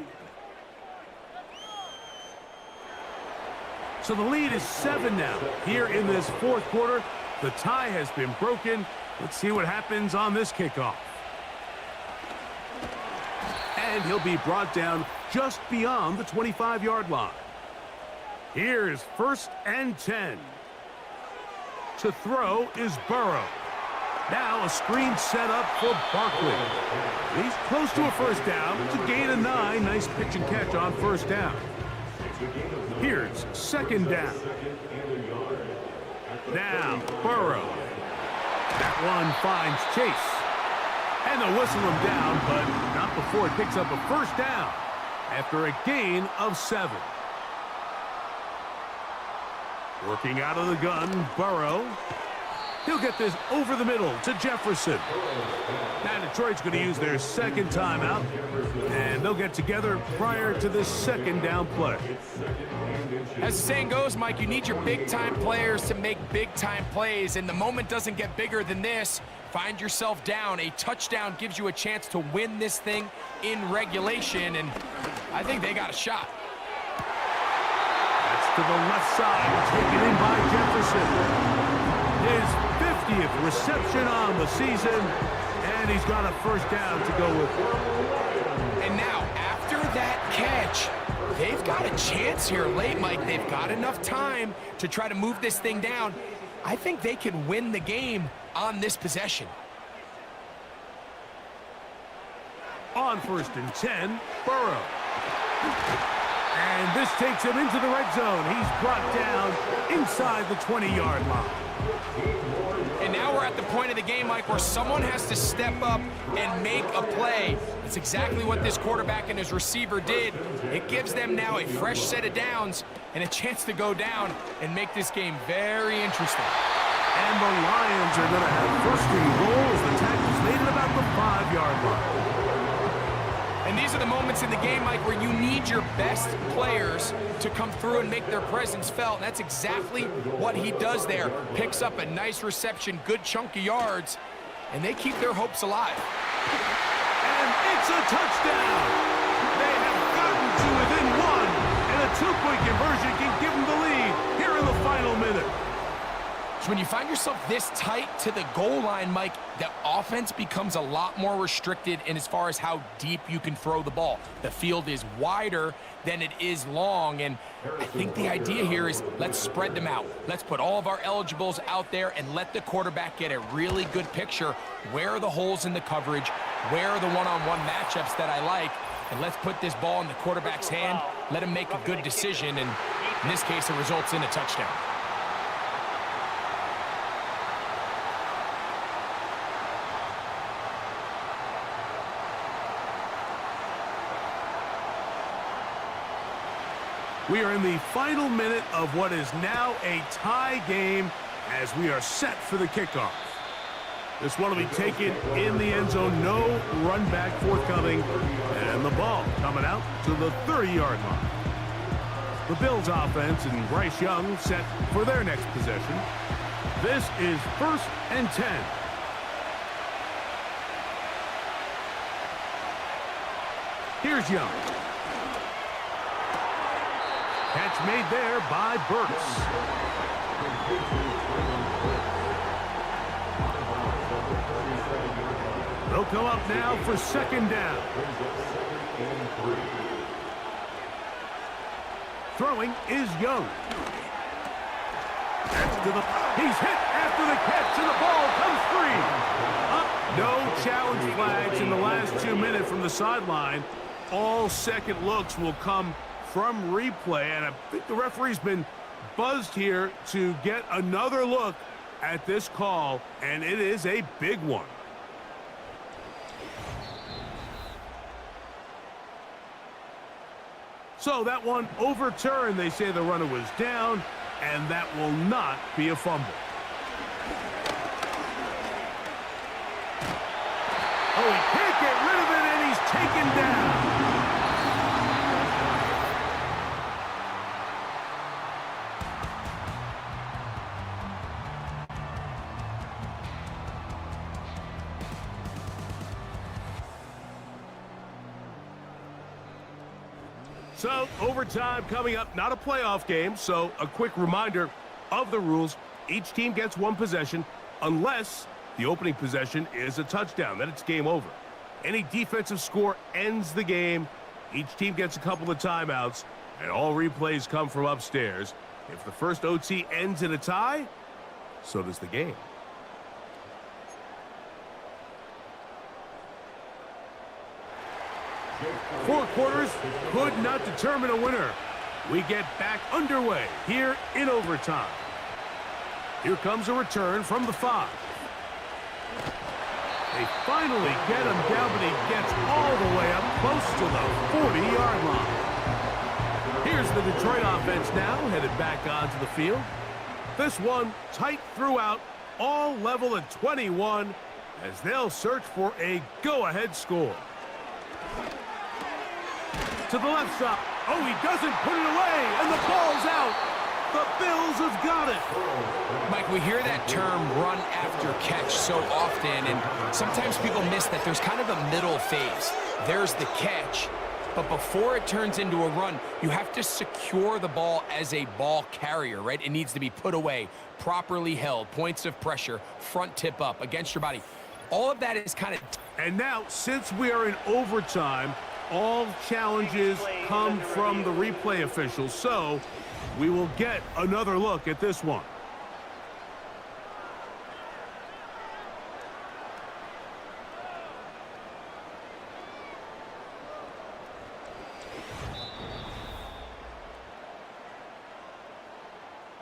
So the lead is 7 now. Here in this 4th quarter, the tie has been broken. Let's see what happens on this kickoff. And he'll be brought down just beyond the 25-yard line. Here's 1st and 10. To throw is Burrow. Now a screen set up for Barkley. He's close to a first down to gain a 9. Nice pitch and catch on 1st down. Here's 2nd down. Now Burrow. That one finds Chase. And they'll whistle him down, but not before he picks up a 1st down after a gain of 7. Working out of the gun, Burrow. He'll get this over the middle to Jefferson. Now Detroit's going to use their 2nd timeout, and they'll get together prior to this 2nd down play. As the saying goes, Mike, you need your big-time players to make big-time plays, and the moment doesn't get bigger than this. Find yourself down. A touchdown gives you a chance to win this thing in regulation, and I think they got a shot. That's to the left side, taken in by Jefferson. His 5th 50th reception on the season, and he's got a first down to go with it. And now, after that catch, they've got a chance here late, Mike. They've got enough time to try to move this thing down. I think they can win the game on this possession. On 1st and 10, Burrow. And this takes him into the red zone. He's brought down inside the 20-yard line. And now we're at the point of the game, Mike, where someone has to step up and make a play. That's exactly what this quarterback and his receiver did. It gives them now a fresh set of downs and a chance to go down and make this game very interesting. And the Lions are going to have first and goal as the tackle's made at about the 5-yard line. And these are the moments in the game, Mike, where you need your best players to come through and make their presence felt. And that's exactly what he does there. Picks up a nice reception, good chunk of yards, and they keep their hopes alive. And it's a touchdown! They have gotten to within one, and a 2-point conversion can give them the lead here in the final minute. So when you find yourself this tight to the goal line, Mike, the offense becomes a lot more restricted in as far as how deep you can throw the ball. The field is wider than it is long, and I think the idea here is let's spread them out. Let's put all of our eligibles out there and let the quarterback get a really good picture. Where are the holes in the coverage? Where are the one-on-one matchups that I like? And let's put this ball in the quarterback's hand, let him make a good decision, and in this case, it results in a touchdown. We are in the final minute of what is now a tie game as we are set for the kickoff. This one will be taken in the end zone. No run back forthcoming. And the ball coming out to the 30-yard line. The Bills offense and Bryce Young set for their next possession. This is 1st and 10. Here's Young. Catch made there by Burks. They'll come up now for 2nd down. Throwing is Young. He's hit after the catch, and the ball comes free. No challenge flags in the last 2 minutes from the sideline. All second looks will come from replay, and I think the referee's been buzzed here to get another look at this call, and it is a big one. So that one overturned. They say the runner was down, and that will not be a fumble. Oh, he can't get rid of it, and he's taken down. So, overtime coming up, not a playoff game, so a quick reminder of the rules. Each team gets one possession unless the opening possession is a touchdown. Then it's game over. Any defensive score ends the game. Each team gets a couple of timeouts, and all replays come from upstairs. If the first OT ends in a tie, so does the game. Four quarters could not determine a winner. We get back underway here in overtime. Here comes a return from the 5. They finally get him down, but he gets all the way up close to the 40-yard line. Here's the Detroit offense now, headed back onto the field. This one tight throughout, all level at 21, as they'll search for a go-ahead score. To the left side. Oh, he doesn't put it away, and the ball's out. The Bills have got it. Mike, we hear that term run after catch so often, and sometimes people miss that there's kind of a middle phase. There's the catch, but before it turns into a run, you have to secure the ball as a ball carrier, right? It needs to be put away, properly held, points of pressure, front tip up against your body. All of that is kind of... And now, since we are in overtime, all challenges come from the replay officials, so we will get another look at this one.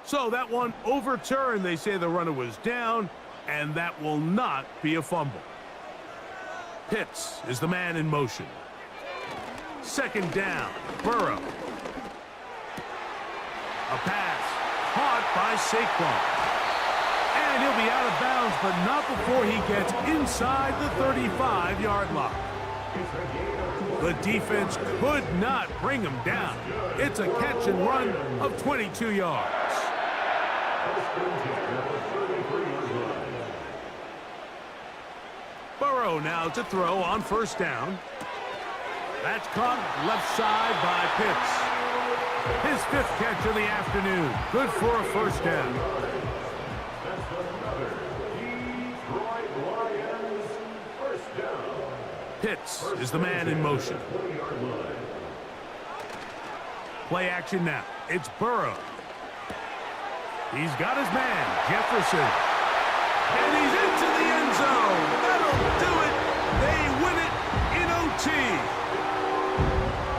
So that one overturned. They say the runner was down, and that will not be a fumble. Pitts is the man in motion. Second down, Burrow. A pass caught by Saquon. And he'll be out of bounds, but not before he gets inside the 35-yard line. The defense could not bring him down. It's a catch and run of 22 yards. Burrow now to throw on first down. That's caught left side by Pitts. His 5th catch of the afternoon. Good for a first down. Pitts is the man in motion. Play action now. It's Burrow. He's got his man, Jefferson. And he's into the end zone. That'll do it. They win it in OT.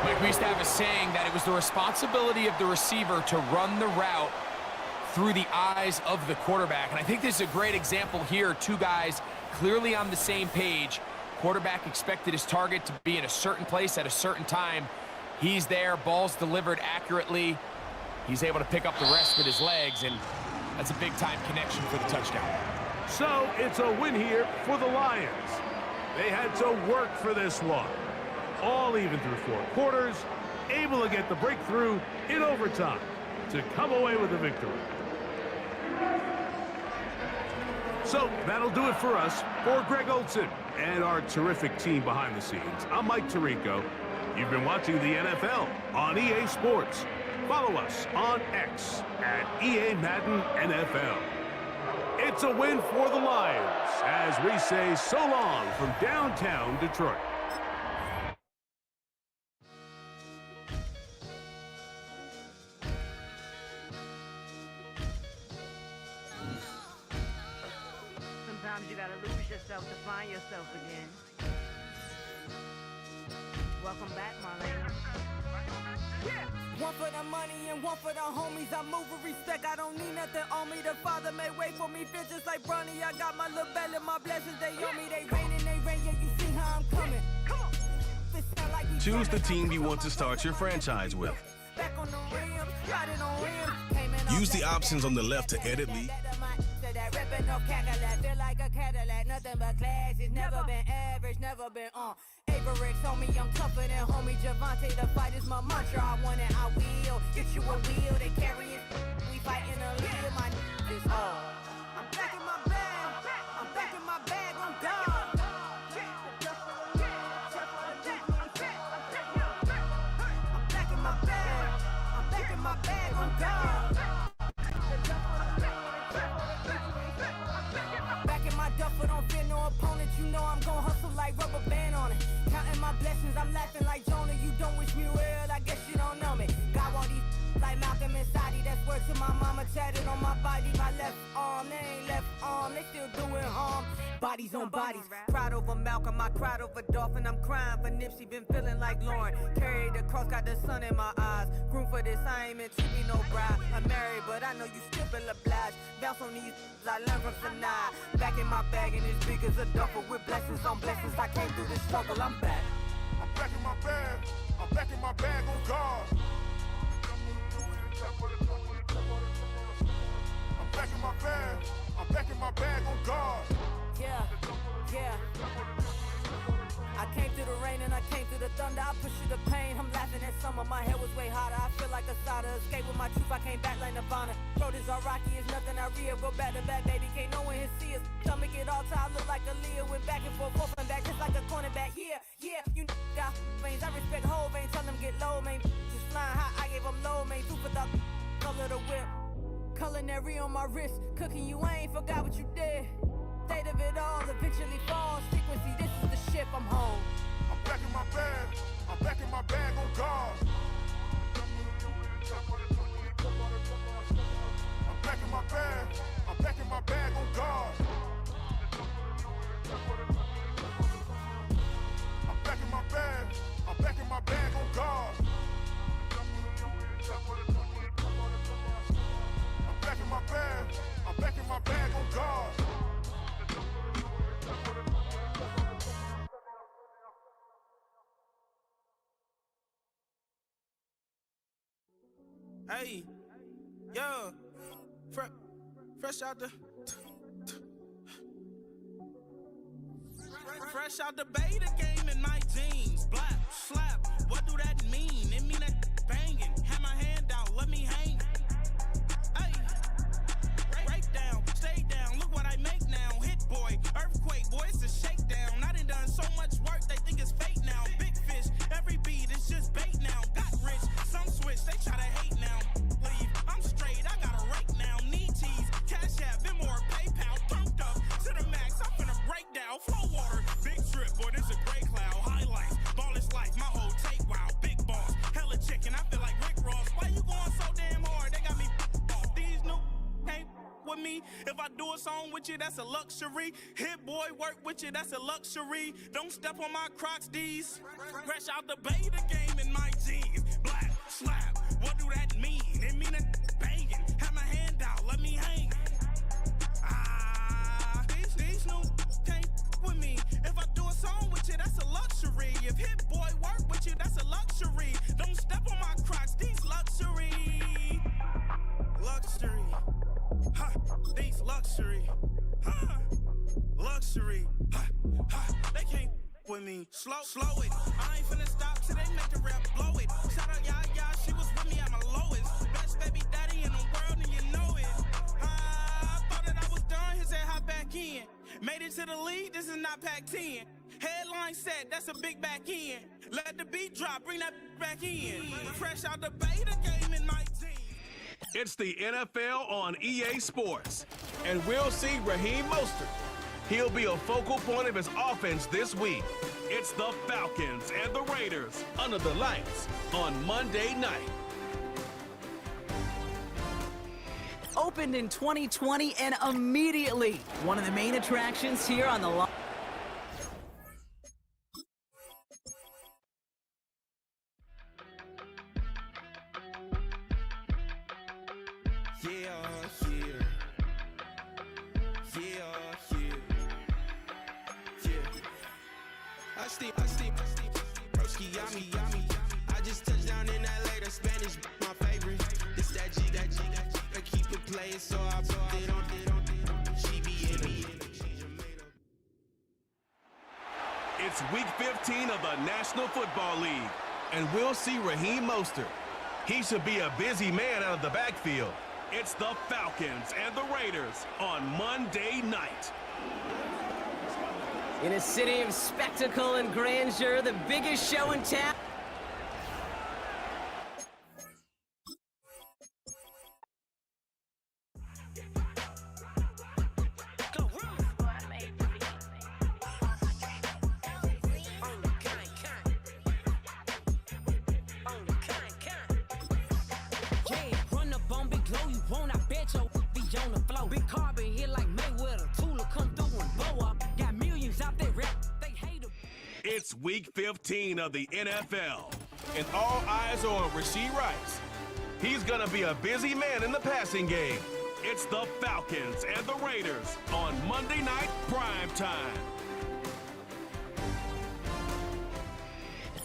Mike, we used to have a saying that it was the responsibility of the receiver to run the route through the eyes of the quarterback. And I think this is a great example here. Two guys clearly on the same page. Quarterback expected his target to be in a certain place at a certain time. He's there. Ball's delivered accurately. He's able to pick up the rest with his legs, and that's a big-time connection for the touchdown. So it's a win here for the Lions. They had to work for this one. All even through 4 quarters, able to get the breakthrough in overtime to come away with the victory. So that'll do it for us. For Greg Olson and our terrific team behind the scenes, I'm Mike Tirico. You've been watching the NFL on EA Sports. Follow us on X at EA Madden NFL. It's a win for the Lions as we say so long from downtown Detroit. Sometimes you gotta lose yourself to find yourself again. Welcome back, Marlena. Yeah. One for the money and one for the homies. I move with respect, I don't need nothing on me. The Father may wait for me, feel just like Bronny. I got my little belly, my blessings, they on me. They rain and they rain, yeah, you see how I'm coming. Come on. Choose the team you want to start your franchise with. Use the options on the left to edit league. Nothing but class, it's never been average, never been Averex on me, I'm tougher than homie Javante. The fight is my mantra, I want it, I will. Get you a wheel, they carry it. We fighting a lead, my is all. I'm back in my bag, I'm back in my bag, I'm gone. I'm back in my bag, I'm back in my bag, I'm gone. Back in my duffel, don't fear no opponent. You know I'm gon' hustle like rubber band on it. Counting my blessings, I'm laughing like Jonah. You don't wish me well, I guess you don't know me. Got all these like Malcolm and Sadie. That's word to my mama, tatted on my body. My left arm, they ain't left arm, they still doing harm. Bodies on bodies, cried over Malcolm, I cried over Dolphin. I'm crying for Nipsey, been feeling like Lauren. Carried the cross, got the sun in my eyes. Groom for this, I ain't meant to be no bride. I'm married, but I know you still feel obliged. Bounce on these, I learned from Sanaa. Back in my bag, and it's big as a duffel. With blessings on blessings, I came through this struggle, I'm back. I'm back in my bag. I'm back in my bag on guard. I'm back in my bag. I'm back in my bag on guard. Yeah, yeah. I came through the rain and I came through the thunder. I push through the pain. I'm laughing at summer. My hair was way hotter. I feel like a soda. Escape with my truth. I came back like Nirvana. Throat is all rocky. It's nothing I real. Go back to back, baby. Can't no one here see us. Stomach it all time. Look like a Leo. Went back and forth and back just like a cornerback. Yeah, yeah. You got veins. I respect whole veins. low, man. Just flying high, I gave them low, man. Super the color the whip. Culinary on my wrist. Cooking you, I ain't forgot what you did. State of it all, eventually falls. Frequency, this is the ship, I'm home. I'm back in my bag. I'm back in my bag on guard. I'm back in my bag. I'm back in my bag on guard. I'm back in my bag. I'm back in my bag on guard. I'm back in my bag. I'm back in my bag on guard. Hey, yo, fresh out the fresh out the beta game in my jeans. Black slap, what do that mean? It mean that banging. Have my hand out, let me hang. Hey, break down, stay down. Look what I make now. Hit boy, earthquake, boy, it's a shakedown. I done so much work, they think it's fake now. Big fish, every beat is just bait now. Got rich, some switch, they try to hate now. Leave, I'm straight, I got a rake now. Need cheese, cash app, Venmo or PayPal. Pumped up to the max, I'm finna break down. Flow water, big trip, boy, this a gray cloud. Highlights, ball is life, my whole take, wow. Big boss, hella chicken, I feel like Rick Ross. Why you going so damn hard? They got me off. These new can't with me. If I do a song with you, that's a luxury. Hit boy, work with you, that's a luxury. Don't step on my Crocs, D's. Fresh out the beta game in my jeans. Black slap, what do that mean? It mean that banging. Have my hand out, let me hang. These new can't with me. If I do a song with you, that's a luxury. If Hit Boy work with you, that's a luxury. Don't step on my Crocs, these luxury. Luxury. Ha, these luxury. Ha, luxury. Ha, ha, they can't with me. Slow it. I ain't finna stop till they make the rap blow it. Shout out Yaya, she was with me at my lowest. Best baby daddy in the world and you know it. I thought that I was done, he said hop back in. Made it to the league, this is not Pac-10. Headline set, that's a big back end. Let the beat drop, bring that back in. Fresh out the beta game in my team. It's the NFL on EA Sports, and we'll see Raheem Mostert. He'll be a focal point of his offense this week. It's the Falcons and the Raiders under the lights on Monday night. Opened in 2020 and immediately one of the main attractions here on the line. I just touched down in LA, the Spanish, my favorite. This that G, I keep it playing, so I put it on. She be in me. It's week 15 of the National Football League, and we'll see Raheem Mostert. He should be a busy man out of the backfield. It's the Falcons and the Raiders on Monday night. In a city of spectacle and grandeur, the biggest show in town. It's week 15 of the NFL, and all eyes are on Rashee Rice. He's going to be a busy man in the passing game. It's the Falcons and the Raiders on Monday Night Prime Time.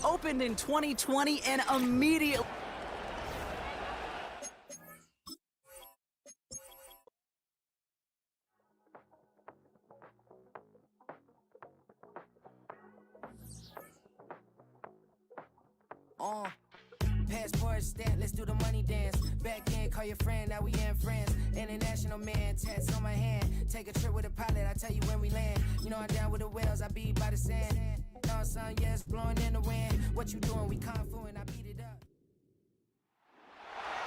Opened in 2020 and immediately. Passport stamp, let's do the money dance. Back in, call your friend, now we in France. International man, tats on my hand. Take a trip with a pilot, I tell you when we land. You know I'm down with the whales, I be by the sand. No, son, yes, blowing in the wind. What you doing? We kung fu and I beat it up.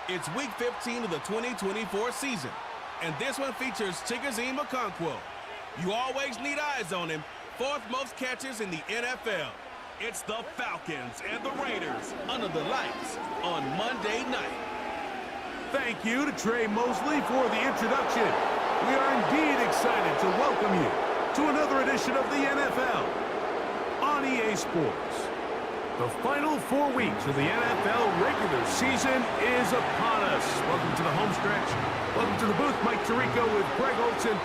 It's Week 15 of the 2024 season, and this one features Chigoziem Okonkwo. You always need eyes on him. 4th most catches in the NFL. It's the Falcons and the Raiders under the lights on Monday night. Thank you to Trey Mosley for the introduction. We are indeed excited to welcome you to another edition of the NFL on EA Sports. The final 4 weeks of the NFL regular season is upon us. Welcome to the home stretch. Welcome to the booth. Mike Tirico with Greg Olson.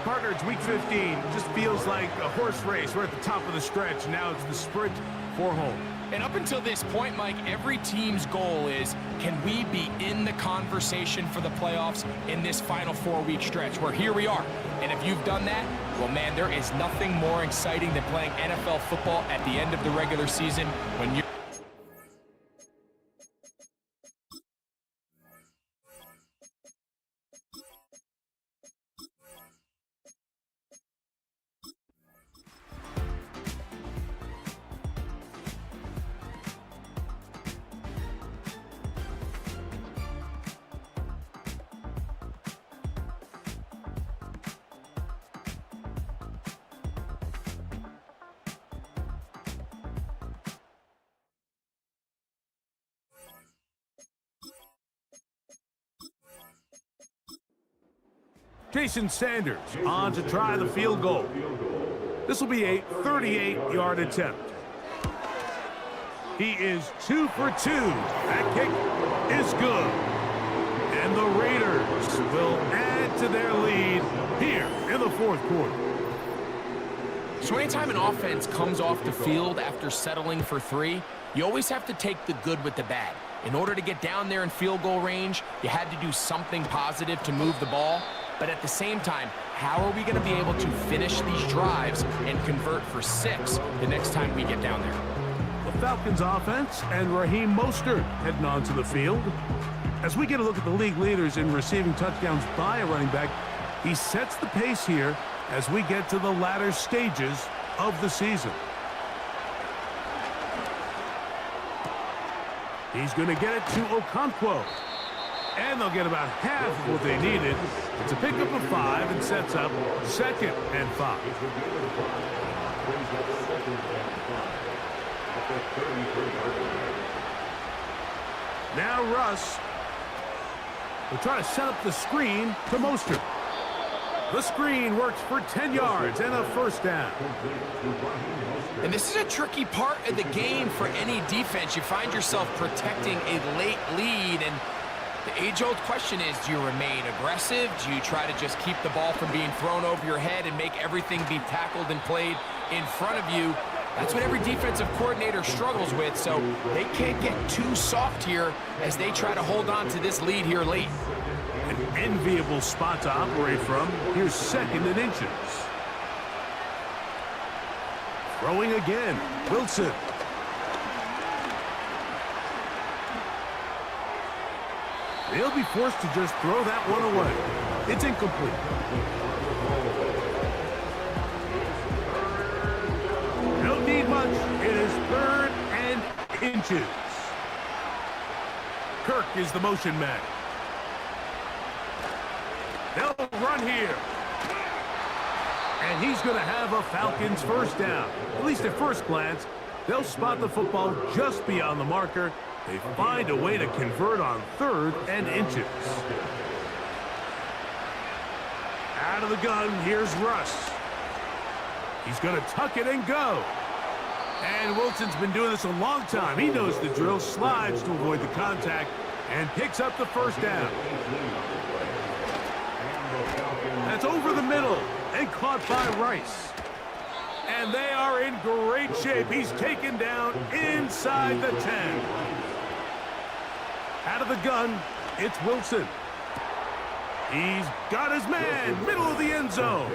Partner, it's Week 15. Just feels like a horse race. We're at the top of the stretch. Now it's the sprint for home. And up until this point, Mike, every team's goal is, can we be in the conversation for the playoffs in this final 4-week stretch? Where here we are. And if you've done that, well, man, there is nothing more exciting than playing NFL football at the end of the regular season when you're... Jason Sanders on to try the field goal. This will be a 38-yard attempt. He is 2 for 2. That kick is good. And the Raiders will add to their lead here in the 4th quarter. So anytime an offense comes off the field after settling for 3, you always have to take the good with the bad. In order to get down there in field goal range, you had to do something positive to move the ball. But at the same time, how are we going to be able to finish these drives and convert for 6 the next time we get down there? The Falcons offense and Raheem Mostert heading onto the field. As we get a look at the league leaders in receiving touchdowns by a running back, he sets the pace here as we get to the latter stages of the season. He's going to get it to Okonkwo. And they'll get about half of what they needed. It's a pickup of 5 and sets up 2nd and 5. Now Russ will try to set up the screen to Mostert. The screen works for 10 yards and a 1st down. And this is a tricky part of the game for any defense. You find yourself protecting a late lead, and the age-old question is, do you remain aggressive? Do you try to just keep the ball from being thrown over your head and make everything be tackled and played in front of you? That's what every defensive coordinator struggles with, so they can't get too soft here as they try to hold on to this lead here late. An enviable spot to operate from. Here's 2nd and inches. Throwing again, Wilson. They'll be forced to just throw that one away. It's incomplete. Don't need much. It is 3rd and inches. Kirk is the motion man. They'll run here. And he's going to have a Falcons 1st down. At least at first glance, they'll spot the football just beyond the marker. They find a way to convert on 3rd and inches. Out of the gun, here's Russ. He's going to tuck it and go. And Wilson's been doing this a long time. He knows the drill, slides to avoid the contact, and picks up the 1st down. That's over the middle and caught by Rice. And they are in great shape. He's taken down inside the 10. Out of the gun, it's Wilson. He's got his man, middle of the end zone.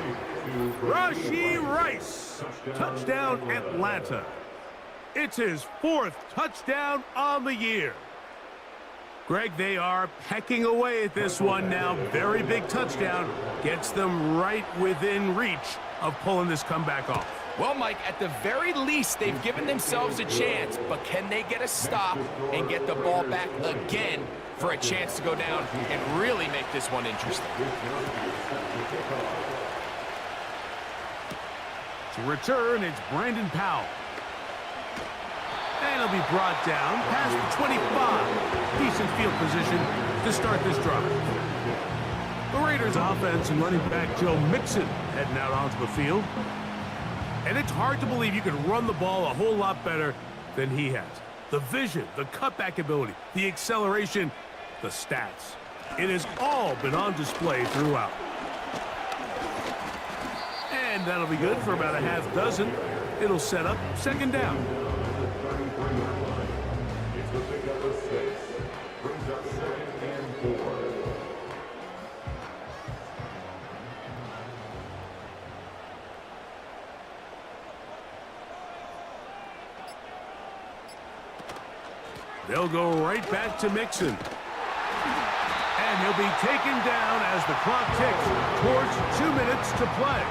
Rashee Rice. Touchdown, Atlanta. It's his 4th touchdown on the year. Greg, they are pecking away at this one now. Very big touchdown. Gets them right within reach of pulling this comeback off. Well, Mike, at the very least, they've given themselves a chance, but can they get a stop and get the ball back again for a chance to go down and really make this one interesting? To return, it's Brandon Powell. And he'll be brought down past the 25. Decent field position to start this drive. The Raiders offense and running back Joe Mixon heading out onto the field. And it's hard to believe you can run the ball a whole lot better than he has. The vision, the cutback ability, the acceleration, the stats. It has all been on display throughout. And that'll be good for about a half dozen. It'll set up second down. They'll go right back to Mixon. And he'll be taken down as the clock ticks towards 2 minutes to play.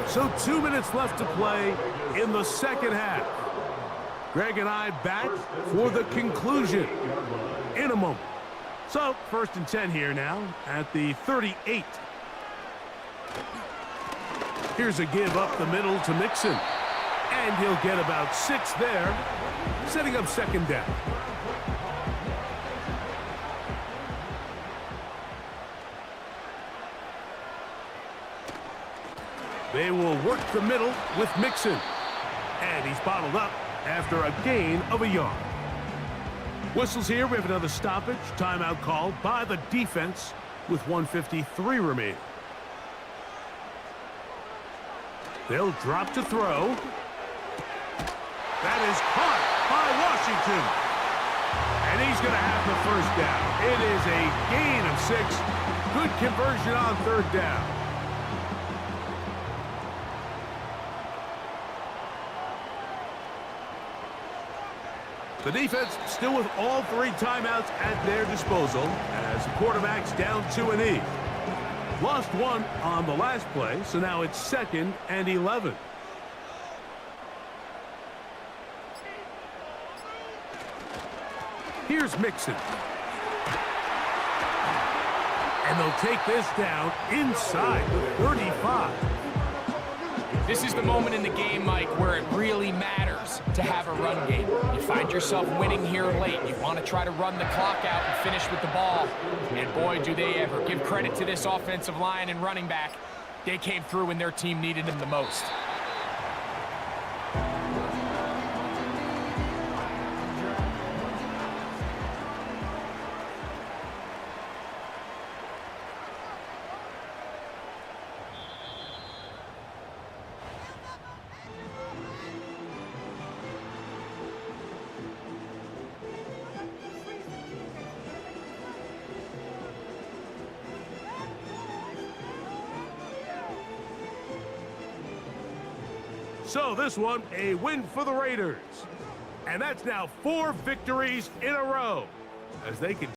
So 2 minutes left to play in the second half. Greg and I back for the conclusion in a moment. So 1st and 10 here now at the 38. Here's a give up the middle to Mixon. And he'll get about 6 there, setting up second down. They will work the middle with Mixon. And he's bottled up after a gain of a yard. Whistles here. We have another stoppage. Timeout called by the defense with 1:53 remaining. They'll drop to throw. That is caught by Washington. And he's going to have the first down. It is a gain of 6. Good conversion on third down. The defense still with all 3 timeouts at their disposal as the quarterback's down to a knee. Lost 1 on the last play, so now it's 2nd and 11. Here's Mixon. And they'll take this down inside the 35. This is the moment in the game, Mike, where it really matters to have a run game. You find yourself winning here late. You want to try to run the clock out and finish with the ball. And boy, do they ever. Give credit to this offensive line and running back. They came through when their team needed them the most. So this one, a win for the Raiders. And that's now 4 victories in a row as they can